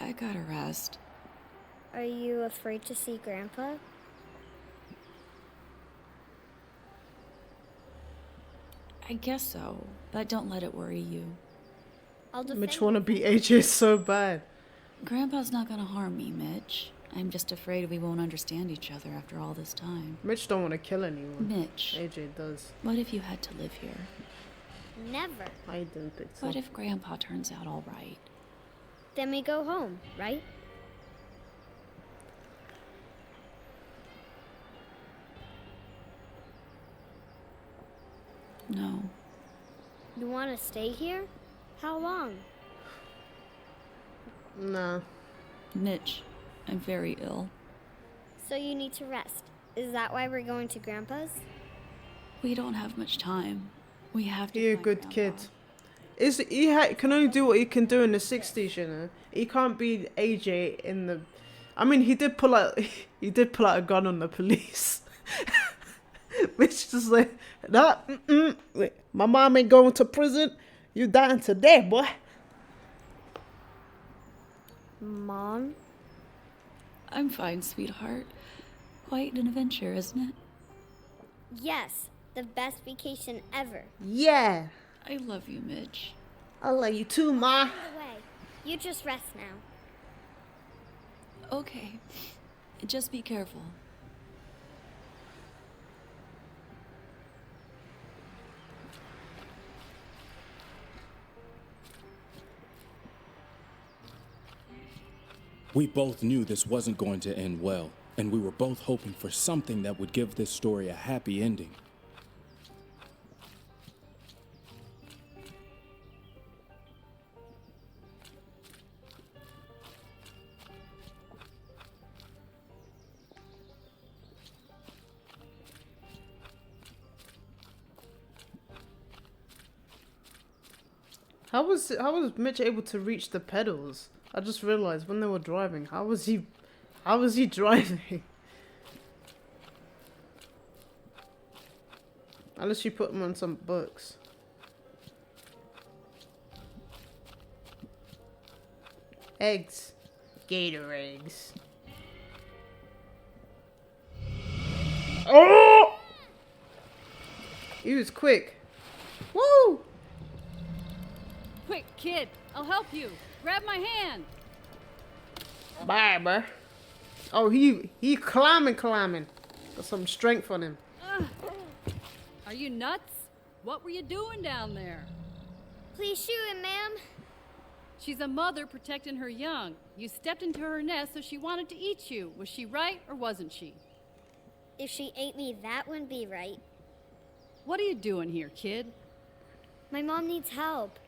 I gotta rest. Are you afraid to see Grandpa? I guess so, but don't let it worry you. I'll defend Mitch wanna be AJ so bad. Grandpa's not gonna harm me, Mitch. I'm just afraid we won't understand each other after all this time. Mitch don't want to kill anyone. Mitch, AJ does. what if you had to live here? Never. I didn't think so. What if Grandpa turns out all right? Then we go home, right? No. You want to stay here? How long? Nah. Mitch, I'm very ill. So you need to rest. Is that why we're going to Grandpa's? We don't have much time. We have to He a find good Grandpa. kid. Can only do what he can do in the 60s, you know. He can't be AJ in the. I mean, he did pull out a gun on the police. Which is like, wait, my mom ain't going to prison. You dying today, boy. Mom? I'm fine, sweetheart. Quite an adventure, isn't it? Yes, the best vacation ever. Yeah. I love you, Mitch. I love you too, Ma. By the way, you just rest now. Okay. Just be careful. We both knew this wasn't going to end well, and we were both hoping for something that would give this story a happy ending. How was Mitch able to reach the pedals? I just realized when they were driving. How was he driving? Unless you put him on some books. Eggs. Gator eggs. Oh! He was quick. Woo! Quick, kid, I'll help you. Grab my hand. Bye, bruh. Oh, he climbing. Got some strength on him. Are you nuts? What were you doing down there? Please shoot him, ma'am. She's a mother protecting her young. You stepped into her nest so she wanted to eat you. Was she right or wasn't she? If she ate me, that wouldn't be right. What are you doing here, kid? My mom needs help.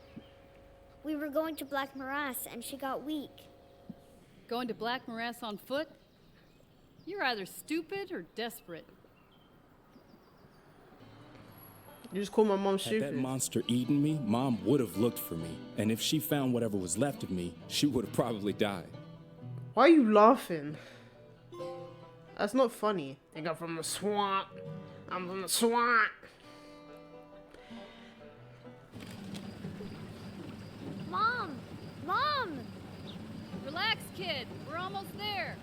We were going to Black Morass and she got weak. Going to Black Morass on foot? You're either stupid or desperate. You just call my mom Had stupid. that monster eaten me, Mom would have looked for me. And if she found whatever was left of me, she would have probably died. Why are you laughing? That's not funny. Think I'm from the swamp. I'm from the swamp. Mom! Mom! Relax, kid. We're almost there.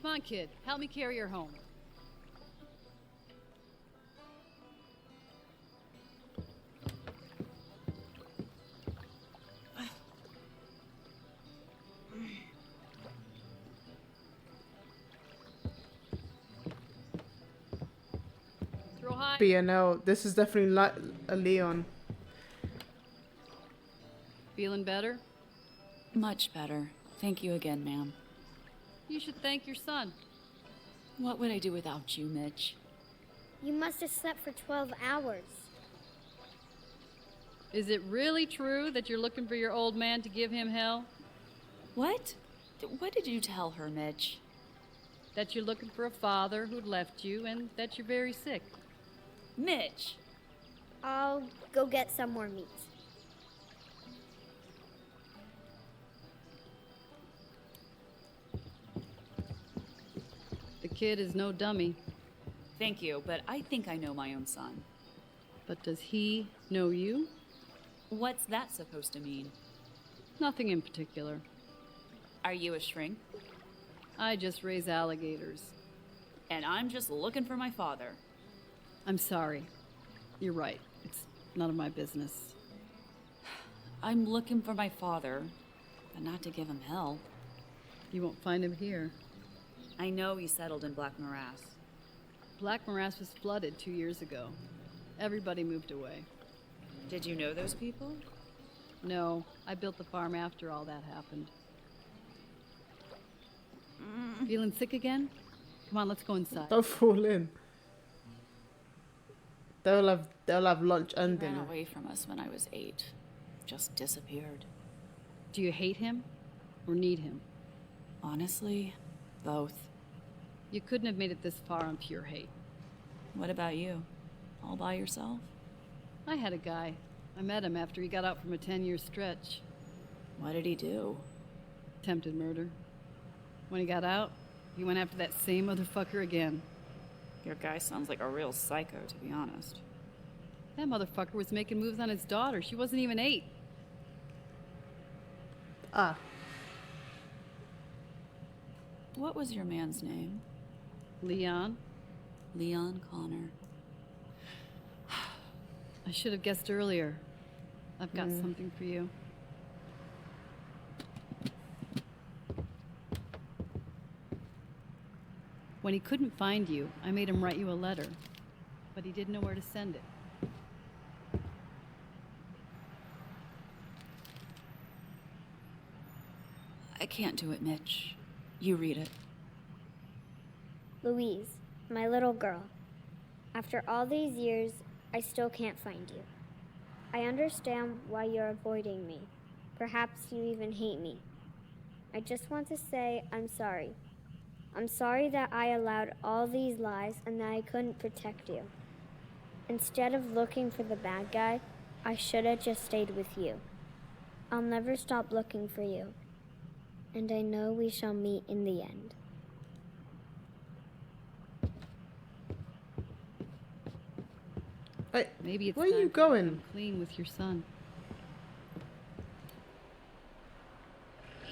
Come on, kid. Help me carry her home. Throw high. BNL. This is definitely like a Leon. Feeling better? Much better. Thank you again, ma'am. You should thank your son. What would I do without you, Mitch? You must have slept for 12 hours. Is it really true that you're looking for your old man to give him hell? What? What did you tell her, Mitch? That you're looking for a father who'd left you and that you're very sick? Mitch! I'll go get some more meat. The kid is no dummy. Thank you, but I think I know my own son. But does he know you? What's that supposed to mean? Nothing in particular. Are you a shrink? I just raise alligators. And I'm just looking for my father. I'm sorry. You're right. It's none of my business. I'm looking for my father, but not to give him hell. You won't find him here. I know he settled in Black Morass. Black Morass was flooded 2 years ago. Everybody moved away. Did you know those people? No, I built the farm after all that happened. Feeling sick again? Come on, let's go inside. Don't fall in. They'll have lunch and He ran dinner. away from us when I was 8. Just disappeared. Do you hate him or need him? Honestly, both. You couldn't have made it this far on pure hate. What about you? All by yourself? I had a guy. I met him after he got out from a 10-year stretch. What did he do? Attempted murder. When he got out, he went after that same motherfucker again. Your guy sounds like a real psycho, to be honest. That motherfucker was making moves on his daughter. She wasn't even 8. Ah, What was your man's name? Leon, Leon Connor. I should have guessed earlier. I've got something for you. When he couldn't find you, I made him write you a letter, but he didn't know where to send it. I can't do it, Mitch. You read it. Louise, my little girl. After all these years, I still can't find you. I understand why you're avoiding me. Perhaps you even hate me. I just want to say I'm sorry. I'm sorry that I allowed all these lies and that I couldn't protect you. Instead of looking for the bad guy, I should have just stayed with you. I'll never stop looking for you. And I know we shall meet in the end. hey, Maybe it's where are time you for to going? come clean with your son.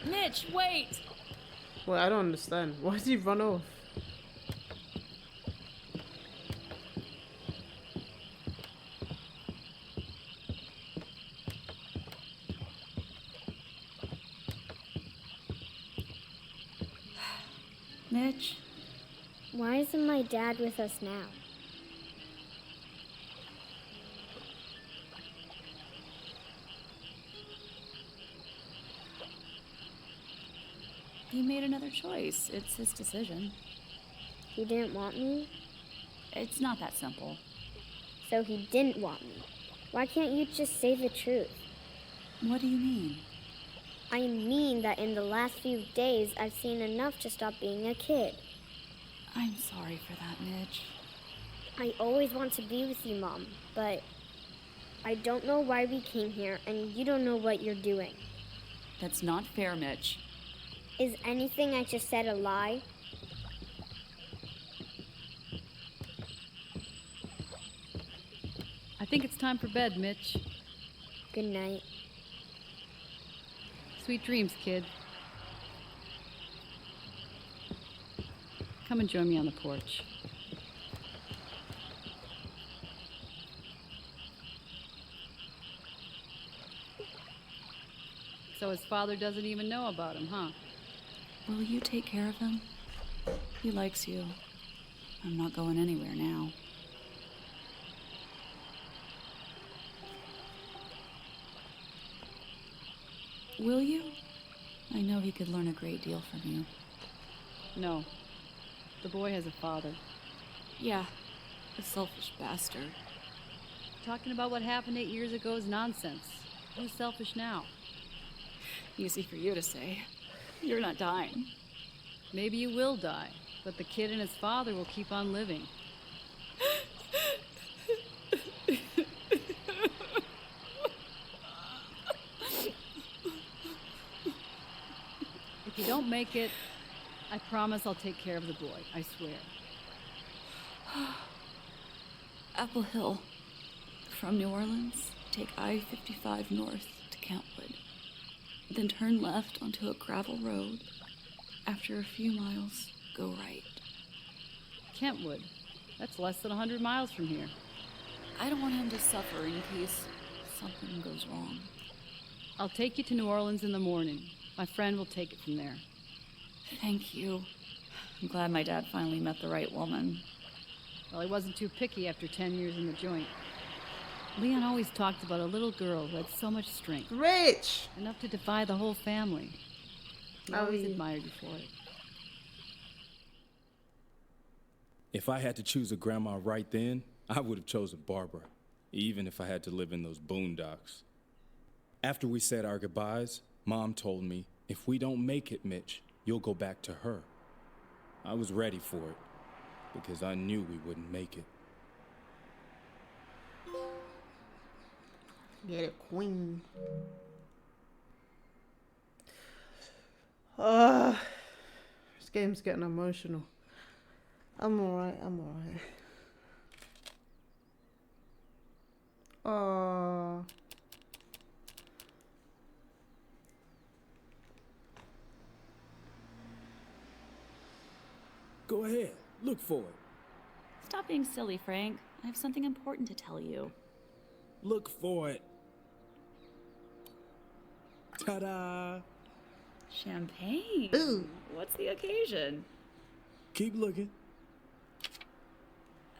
Mitch, wait! Well, I don't understand. Why did he run off? Mitch, Why isn't my dad with us now? he made another choice. It's his decision. He didn't want me, It's not that simple. so he didn't want me. Why can't you just say the truth? What do you mean? I mean that in the last few days, I've seen enough to stop being a kid. I'm sorry for that, Mitch. I always want to be with you, Mom, but I don't know why we came here, and you don't know what you're doing. That's not fair, Mitch. Is anything I just said a lie? I think it's time for bed, Mitch. Good night. Sweet dreams, kid. Come and join me on the porch. So his father doesn't even know about him, huh? Will you take care of him? He likes you. I'm not going anywhere now. Will you? I know he could learn a great deal from you. No. The boy has a father. Yeah, a selfish bastard. Talking about what happened 8 years ago is nonsense. Who's selfish now? Easy for you to say. You're not dying. Maybe you will die, but the kid and his father will keep on living. If you don't make it, I promise I'll take care of the boy. I swear. Apple Hill. From New Orleans, take I-55 north to Kentwood. Then turn left onto a gravel road. After a few miles, go right. Kentwood. That's less than 100 miles from here. I don't want him to suffer in case something goes wrong. I'll take you to New Orleans in the morning. My friend will take it from there. Thank you. I'm glad my dad finally met the right woman. Well, he wasn't too picky after 10 years in the joint. Leon always talked about a little girl who had so much strength. Rich! Enough to defy the whole family. He always admired you for it. If I had to choose a grandma right then, I would have chosen Barbara, even if I had to live in those boondocks. After we said our goodbyes, Mom told me, if we don't make it, Mitch, you'll go back to her. I was ready for it, because I knew we wouldn't make it. Get it, queen. This game's getting emotional. I'm alright. Go ahead, look for it. Stop being silly, Frank. I have something important to tell you. Look for it. Ta-da! Champagne. Ooh. What's the occasion? Keep looking.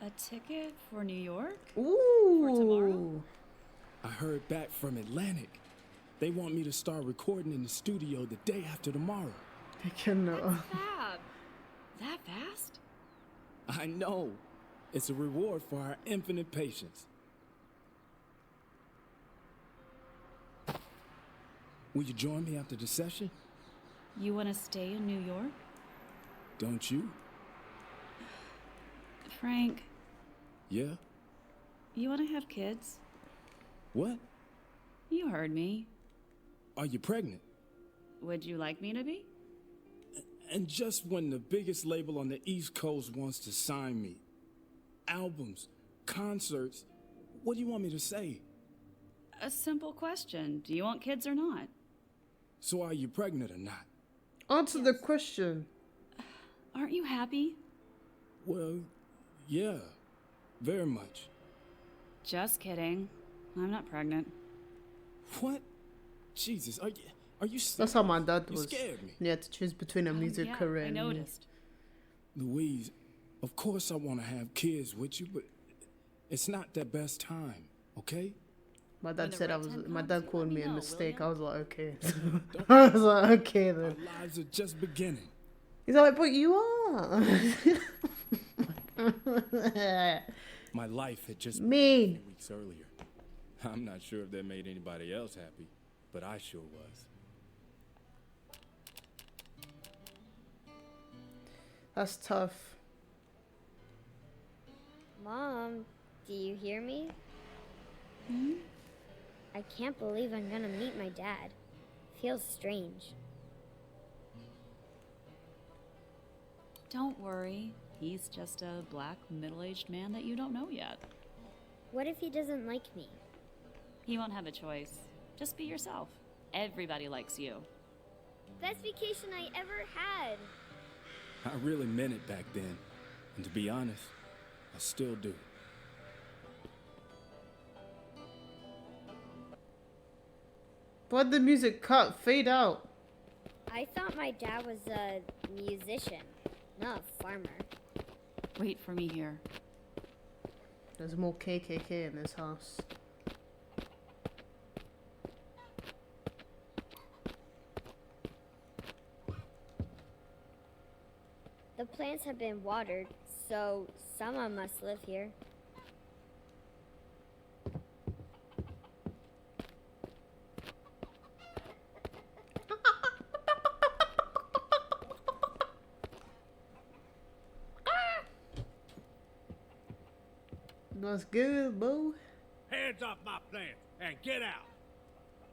A ticket for New York? Ooh. For tomorrow? I heard back from Atlantic. They want me to start recording in the studio the day after tomorrow. They cannot. Fab. That fast? I know. It's a reward for our infinite patience. Will you join me after the session? You want to stay in New York? Don't you? Frank, Yeah? you want to have kids? What? You heard me. Are you pregnant? Would you like me to be? And just when the biggest label on the East Coast wants to sign me, albums, concerts, what do you want me to say? A simple question. Do you want kids or not? So are you pregnant or not? Answer the question. Aren't you happy? Well, yeah, very much. Just kidding. I'm not pregnant. What? Jesus, are you serious? That's how my dad You was. scared me. He had to choose between a music Yeah, career I and me. noticed. Louise, of course I want to have kids with you, but it's not the best time, okay? My When dad the said I right was. time My comes, dad you called let me me a know, will mistake. ya? I was like, okay. I was like, okay Our then. lives are just beginning. He's like, but you are. My life had just Mean. begun a few weeks earlier. I'm not sure if that made anybody else happy, but I sure was. That's tough. Mom, do you hear me? I can't believe I'm gonna meet my dad. Feels strange. Don't worry. He's just a black, middle-aged man that you don't know yet. What if he doesn't like me? He won't have a choice. Just be yourself. Everybody likes you. Best vacation I ever had. I really meant it back then, and to be honest, I still do. Why'd the music cut? Fade out. I thought my dad was a musician, not a farmer. Wait for me here. There's more KKK in this house. The plants have been watered, so someone must live here. That's good, boo. Hands off my plants and get out.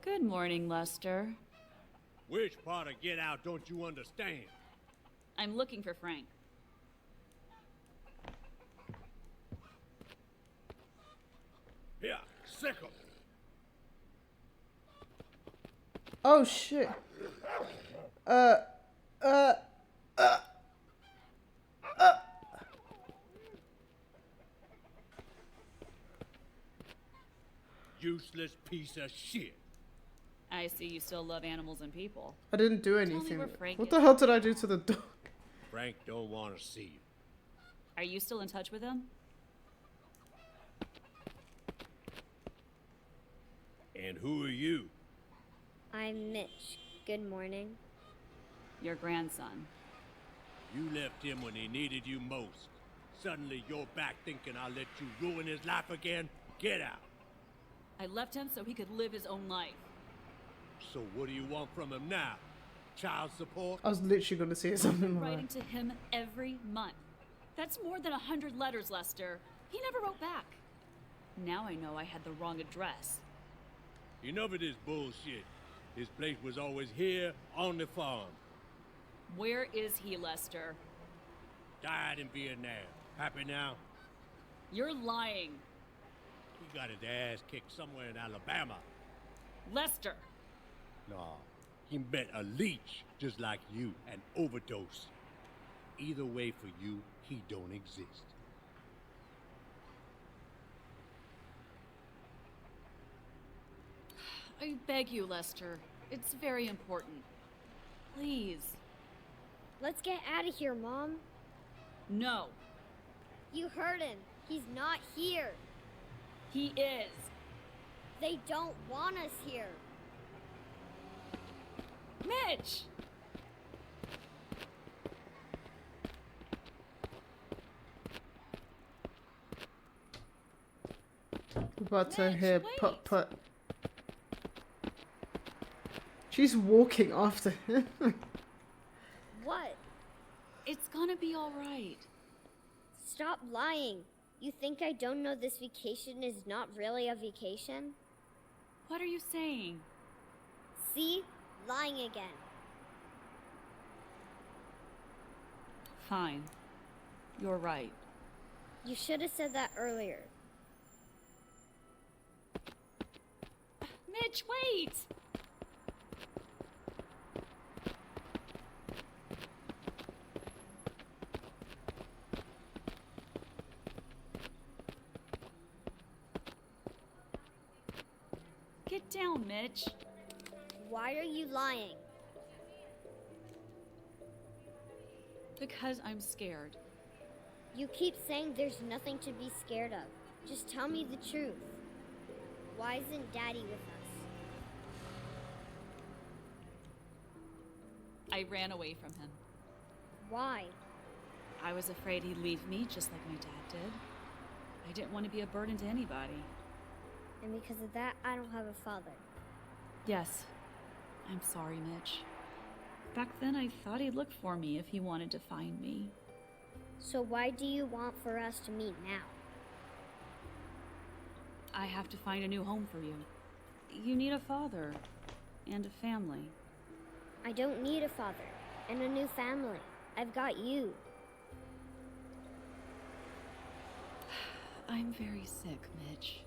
Good morning, Lester. Which part of get out don't you understand? I'm looking for Frank. Here, sick 'em. Oh shit. Useless piece of shit. I see you still love animals and people. I didn't do me anything. where Frank What is. the hell did I do to the dog? Frank don't want to see you. Are you still in touch with him? And who are you? I'm Mitch. Good morning. Your grandson. You left him when he needed you most. Suddenly you're back thinking I'll let you ruin his life again? Get out. I left him so he could live his own life. So what do you want from him now? Child support? I was literally gonna say something like Writing to him every month. That's more than 100 letters, Lester. He never wrote back. Now I know I had the wrong address. Enough of this bullshit. His place was always here on the farm. Where is he, Lester? Died in Vietnam. Happy now? You're lying. He got his ass kicked somewhere in Alabama. Lester! Nah, he met a leech just like you, an overdose. Either way for you, he don't exist. I beg you, Lester. It's very important. Please. Let's get out of here, Mom. No. You heard him. He's not here. He is. They don't want us here. Mitch! about to Mitch, hear wait. put put. She's walking after him. What? It's gonna be all right. Stop lying. You think I don't know this vacation is not really a vacation? What are you saying? See? Lying again. Fine. You're right. You should have said that earlier. Mitch, wait! Get down, Mitch. Why are you lying? Because I'm scared. You keep saying there's nothing to be scared of. Just tell me the truth. Why isn't Daddy with us? I ran away from him. Why? I was afraid he'd leave me just like my dad did. I didn't want to be a burden to anybody. And because of that, I don't have a father. Yes. I'm sorry, Mitch. Back then, I thought he'd look for me if he wanted to find me. So why do you want for us to meet now? I have to find a new home for you. You need a father and a family. I don't need a father and a new family. I've got you. I'm very sick, Mitch.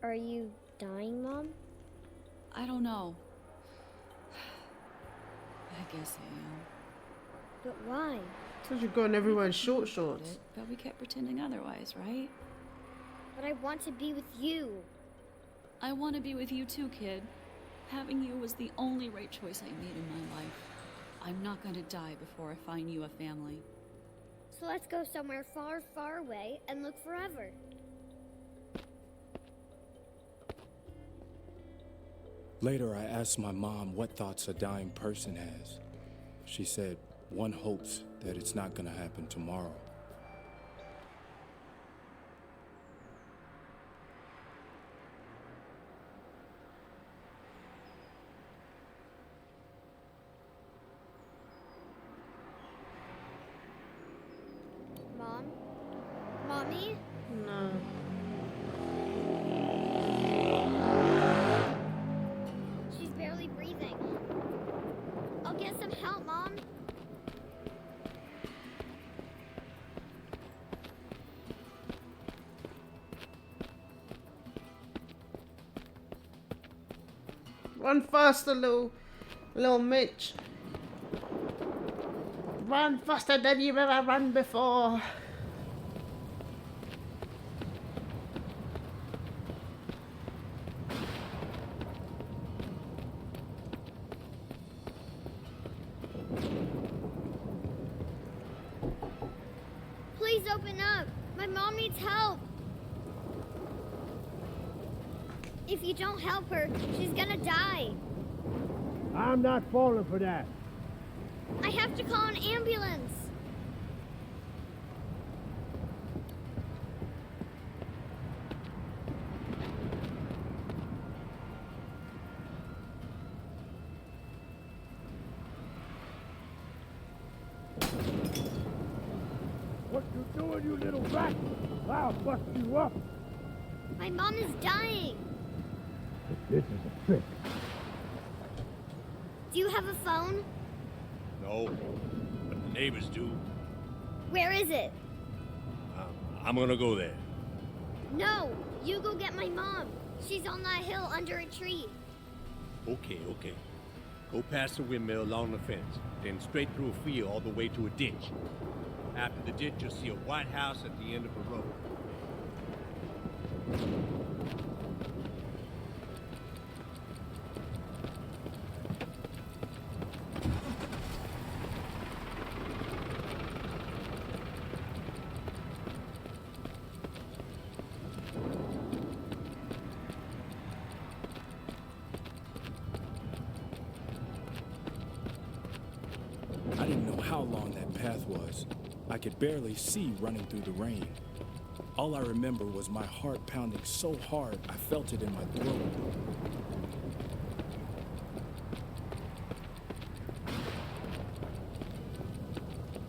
Are you dying, Mom? I don't know. I guess I am. But why? Told you going everywhere in short shorts. But we kept pretending otherwise, right? But I want to be with you. I want to be with you too, kid. Having you was the only right choice I made in my life. I'm not going to die before I find you a family. So let's go somewhere far, far away and look forever. Later, I asked my mom what thoughts a dying person has. She said, one hopes that it's not gonna happen tomorrow. Mom? Mommy? No. She's barely Run faster, little Mitch. Run faster than you've ever run before. Please open up. My mom needs help. If you don't help her, she's gonna die. I'm not falling for that. I have to call an ambulance. What you doing, you little rat? I'll bust you up. My mom is dying. This is a trick. Do you have a phone? No, but the neighbors do. Where is it? I'm gonna go there. No, you go get my mom. She's on that hill under a tree. Okay. Go past the windmill along the fence, then straight through a field all the way to a ditch. After the ditch, you'll see a white house at the end of the road. I didn't know how long that path was. I could barely see running through the rain. All I remember was my heart pounding so hard I felt it in my throat.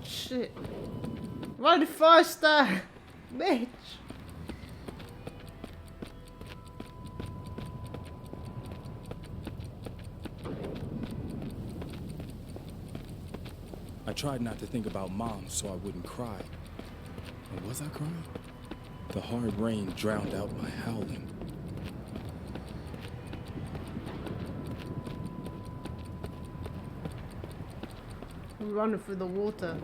Shit. Run faster, Mitch. I tried not to think about Mom so I wouldn't cry. Or was I crying? The hard rain drowned out my howling. I'm running through the water.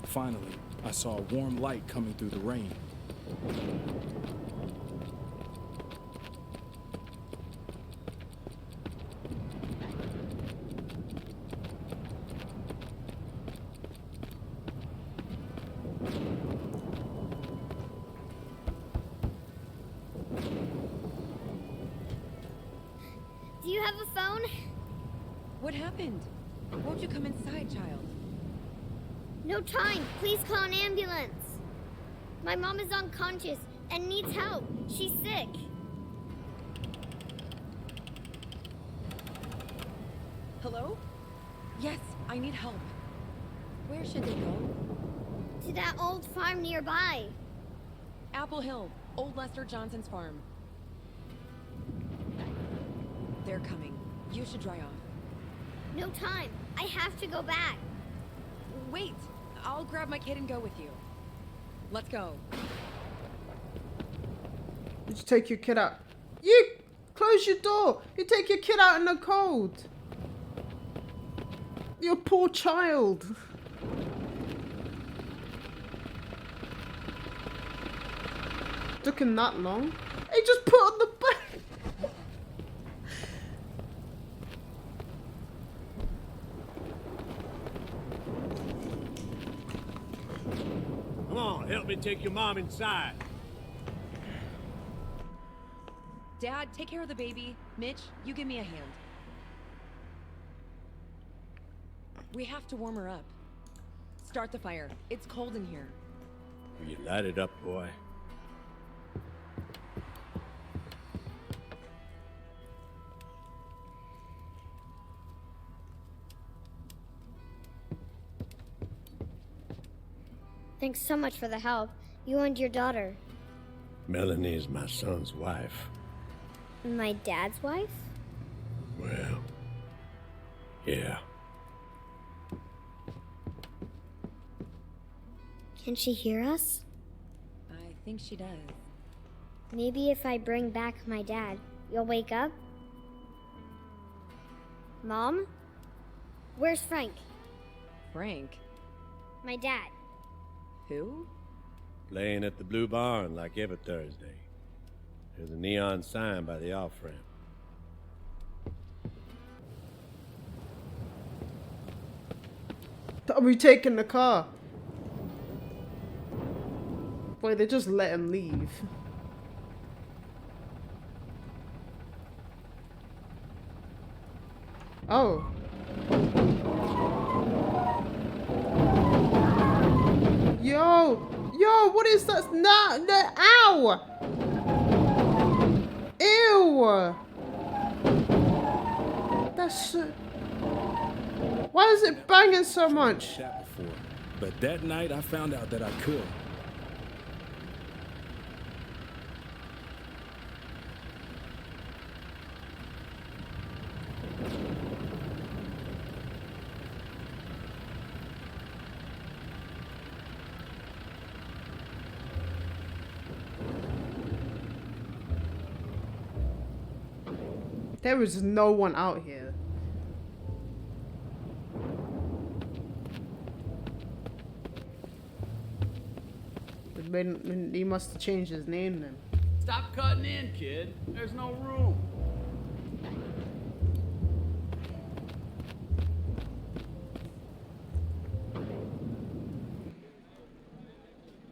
Finally, I saw a warm light coming through the rain. Do you have a phone? What happened? Won't you come inside, child? No time. Please call an ambulance. My mom is unconscious and needs help. She's sick. Hello? Yes, I need help. Where should they go? To that old farm nearby. Apple Hill, Old Lester Johnson's farm. They're coming. You should dry off. No time. I have to go back. Wait! I'll grab my kid and go with you. Let's go. You just take your kid out. You close your door. You take your kid out in the cold. Your poor child. Took him that long. He just put on the back. Come on, help me take your mom inside. Dad, take care of the baby. Mitch, you give me a hand. We have to warm her up. Start the fire. It's cold in here. You light it up, boy. Thanks so much for the help. You and your daughter. Melanie is my son's wife. My dad's wife? Well, yeah. Can she hear us? think she does. Maybe if I bring back my dad, you'll wake up? Mom? Where's Frank? Frank? My dad. Who? Playing at the Blue Barn like every Thursday. There's a neon sign by the off-ramp. Are we taking the car? Boy, they just let him leave. Oh. Yo, what is that? Nah, ow! Ew! That's... Why is it banging so much? That before, but that night I found out that I could. There is no one out here. He must have changed his name then. Stop cutting in, kid. There's no room.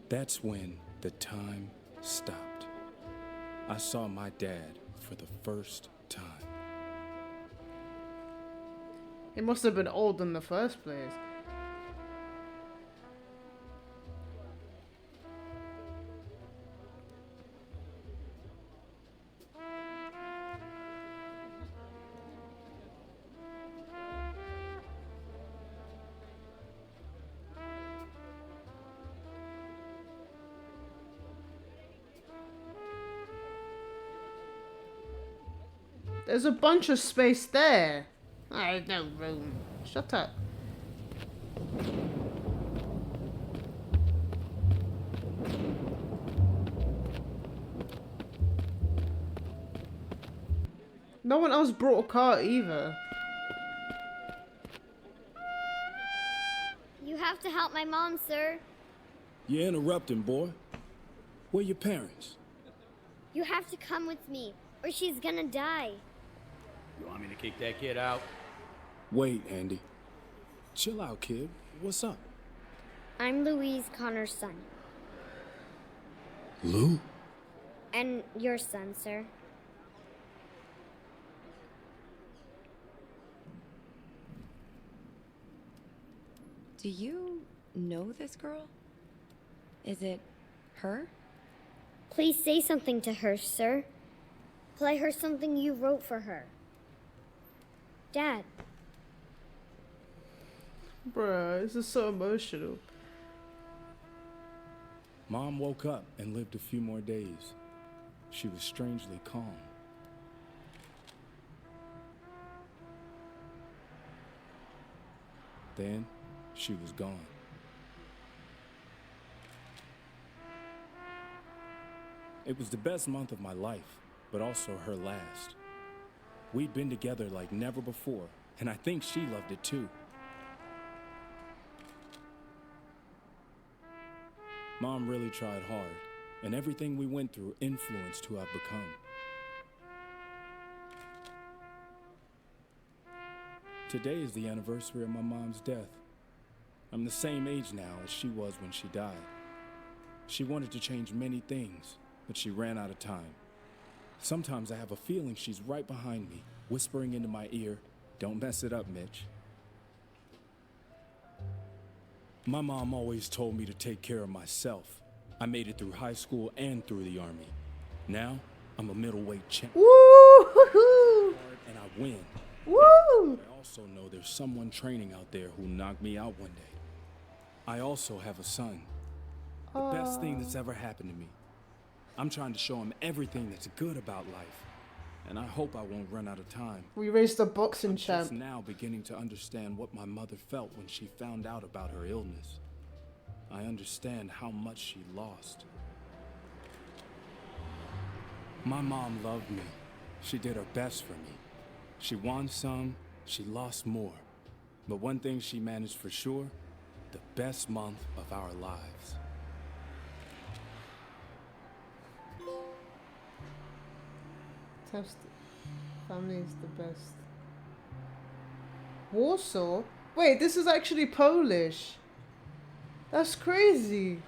That's when the time stopped. I saw my dad for the first time. He must have been old in the first place. There's a bunch of space there. There's no room. Shut up. No one else brought a car either. You have to help my mom, sir. You're interrupting, boy. Where your parents? You have to come with me, or she's gonna die. You want me to kick that kid out? Wait, Andy. Chill out, kid. What's up? I'm Louise Connor's son. Lou? And your son, sir. Do you know this girl? Is it her? Please say something to her, sir. Play her something you wrote for her. Dad. Bruh, this is so emotional. Mom woke up and lived a few more days. She was strangely calm. Then, she was gone. It was the best month of my life, but also her last. We'd been together like never before, and I think she loved it too. Mom really tried hard, and everything we went through influenced who I've become. Today is the anniversary of my mom's death. I'm the same age now as she was when she died. She wanted to change many things, but she ran out of time. Sometimes I have a feeling she's right behind me, whispering into my ear, "Don't mess it up, Mitch." My mom always told me to take care of myself. I made it through high school and through the Army. Now, I'm a middleweight champ. Woo! And I win. Woo! I also know there's someone training out there who'll knock me out one day. I also have a son. The best thing that's ever happened to me. I'm trying to show him everything that's good about life. And I hope I won't run out of time. We raised a boxing I'm champ. just now beginning to understand what my mother felt when she found out about her illness. I understand how much she lost. My mom loved me. She did her best for me. She won some, she lost more. But one thing she managed for sure, the best month of our lives. Test. Family is the best. Warsaw? Wait, this is actually Polish. That's crazy.